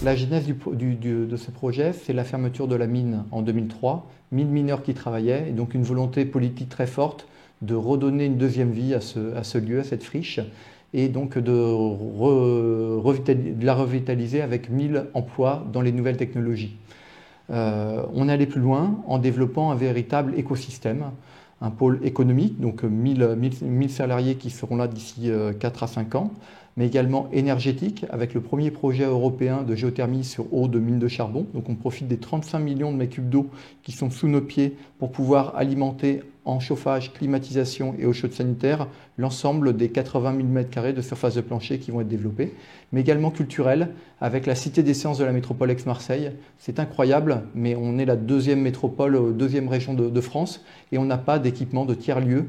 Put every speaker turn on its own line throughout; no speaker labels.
La genèse de ce projet, c'est la fermeture de la mine en 2003, 1000 mineurs qui travaillaient, et donc une volonté politique très forte de redonner une deuxième vie à ce lieu, à cette friche, et donc de la revitaliser avec 1000 emplois dans les nouvelles technologies. On est allé plus loin en développant un véritable écosystème, un pôle économique, donc 1000 salariés qui seront là d'ici 4 à 5 ans, mais également énergétique, avec le premier projet européen de géothermie sur eau de mine de charbon. Donc on profite des 35 millions de mètres cubes d'eau qui sont sous nos pieds pour pouvoir alimenter en chauffage, climatisation et eau chaude sanitaire l'ensemble des 80 000 m² de surface de plancher qui vont être développés, mais également culturel, avec la Cité des Sciences de la métropole Aix-Marseille. C'est incroyable, mais on est la deuxième métropole, deuxième région de France, et on n'a pas d'équipement de tiers-lieux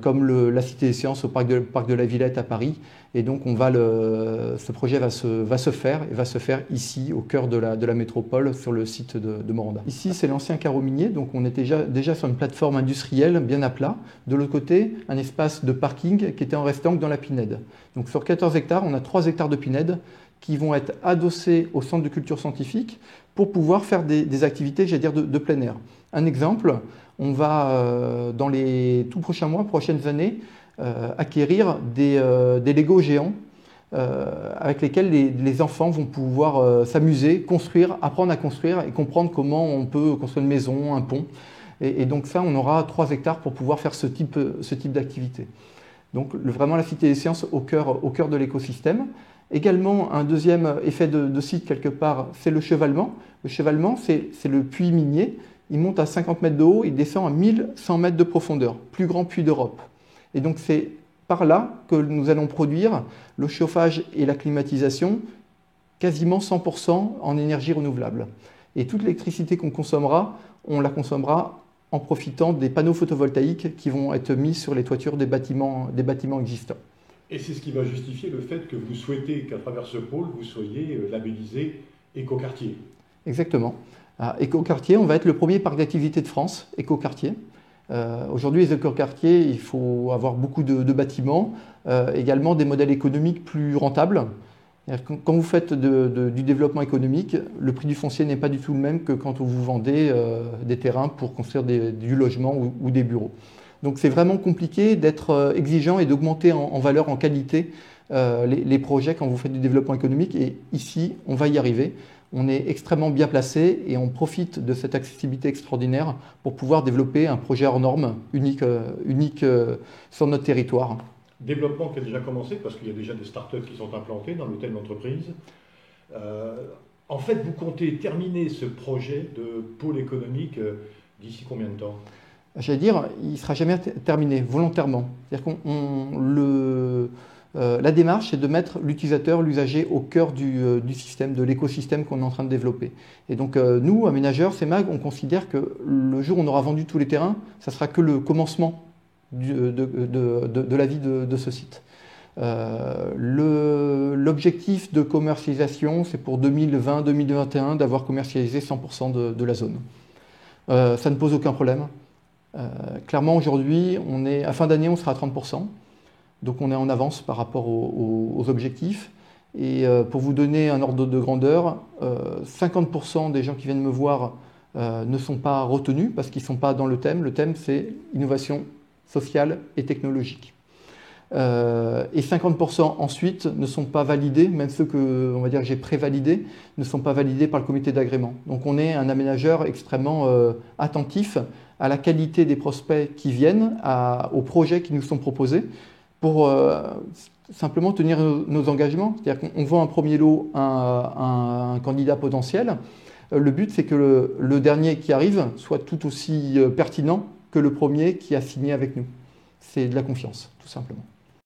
comme la Cité des Sciences au parc de la Villette à Paris. Et donc ce projet va se faire ici, au cœur de la métropole, sur le site de Moranda. Ici, c'est l'ancien carreau minier, donc on était déjà sur une plateforme industrielle bien à plat. De l'autre côté, un espace de parking qui était en restant dans la Pinède. Donc sur 14 hectares, on a 3 hectares de Pinède qui vont être adossés au centre de culture scientifique pour pouvoir faire des activités, j'allais dire, de plein air. Un exemple, on va, dans les tout prochains mois, prochaines années, acquérir des Lego géants avec lesquels les enfants vont pouvoir s'amuser, construire, apprendre à construire et comprendre comment on peut construire une maison, un pont. Et donc ça, on aura 3 hectares pour pouvoir faire ce type d'activité. Donc vraiment la Cité des Sciences au cœur de l'écosystème. Également, un deuxième effet de site quelque part, c'est le chevalement. Le chevalement, c'est le puits minier. Il monte à 50 mètres de haut, il descend à 1100 mètres de profondeur, plus grand puits d'Europe. Et donc c'est par là que nous allons produire le chauffage et la climatisation quasiment 100% en énergie renouvelable. Et toute l'électricité qu'on consommera, on la consommera en profitant des panneaux photovoltaïques qui vont être mis sur les toitures des bâtiments existants.
Et c'est ce qui va justifier le fait que vous souhaitez qu'à travers ce pôle, vous soyez labellisé Écoquartier.
Exactement. Écoquartier, on va être le premier parc d'activité de France, Écoquartier. Aujourd'hui, les écoquartiers, il faut avoir beaucoup de bâtiments, également des modèles économiques plus rentables. Quand vous faites du développement économique, le prix du foncier n'est pas du tout le même que quand vous vendez des terrains pour construire du logement ou des bureaux. Donc c'est vraiment compliqué d'être exigeant et d'augmenter en valeur, en qualité, les projets quand vous faites du développement économique. Et ici, on va y arriver. On est extrêmement bien placé et on profite de cette accessibilité extraordinaire pour pouvoir développer un projet hors norme unique sur notre territoire.
Développement qui a déjà commencé parce qu'il y a déjà des startups qui sont implantées dans l'hôtel d'entreprise. En fait, vous comptez terminer ce projet de pôle économique d'ici combien de temps ?
J'allais dire, il ne sera jamais terminé, volontairement. C'est-à-dire la démarche, c'est de mettre l'utilisateur, l'usager au cœur du système, de l'écosystème qu'on est en train de développer. Et donc nous, aménageurs, CEMAG, on considère que le jour où on aura vendu tous les terrains, ça sera que le commencement de la vie de ce site. L'objectif de commercialisation, c'est pour 2020-2021 d'avoir commercialisé 100% de la zone. Ça ne pose aucun problème. Clairement, aujourd'hui, à fin d'année, on sera à 30%. Donc on est en avance par rapport aux objectifs. Et pour vous donner un ordre de grandeur, 50% des gens qui viennent me voir ne sont pas retenus parce qu'ils ne sont pas dans le thème. Le thème, c'est innovation sociale et technologique. Et 50% ensuite ne sont pas validés, même ceux que j'ai prévalidés, ne sont pas validés par le comité d'agrément. Donc on est un aménageur extrêmement attentif à la qualité des prospects qui viennent, aux projets qui nous sont proposés, pour simplement tenir nos engagements. C'est-à-dire qu'on vend un premier lot à un candidat potentiel. Le but, c'est que le dernier qui arrive soit tout aussi pertinent que le premier qui a signé avec nous. C'est de la confiance, tout simplement.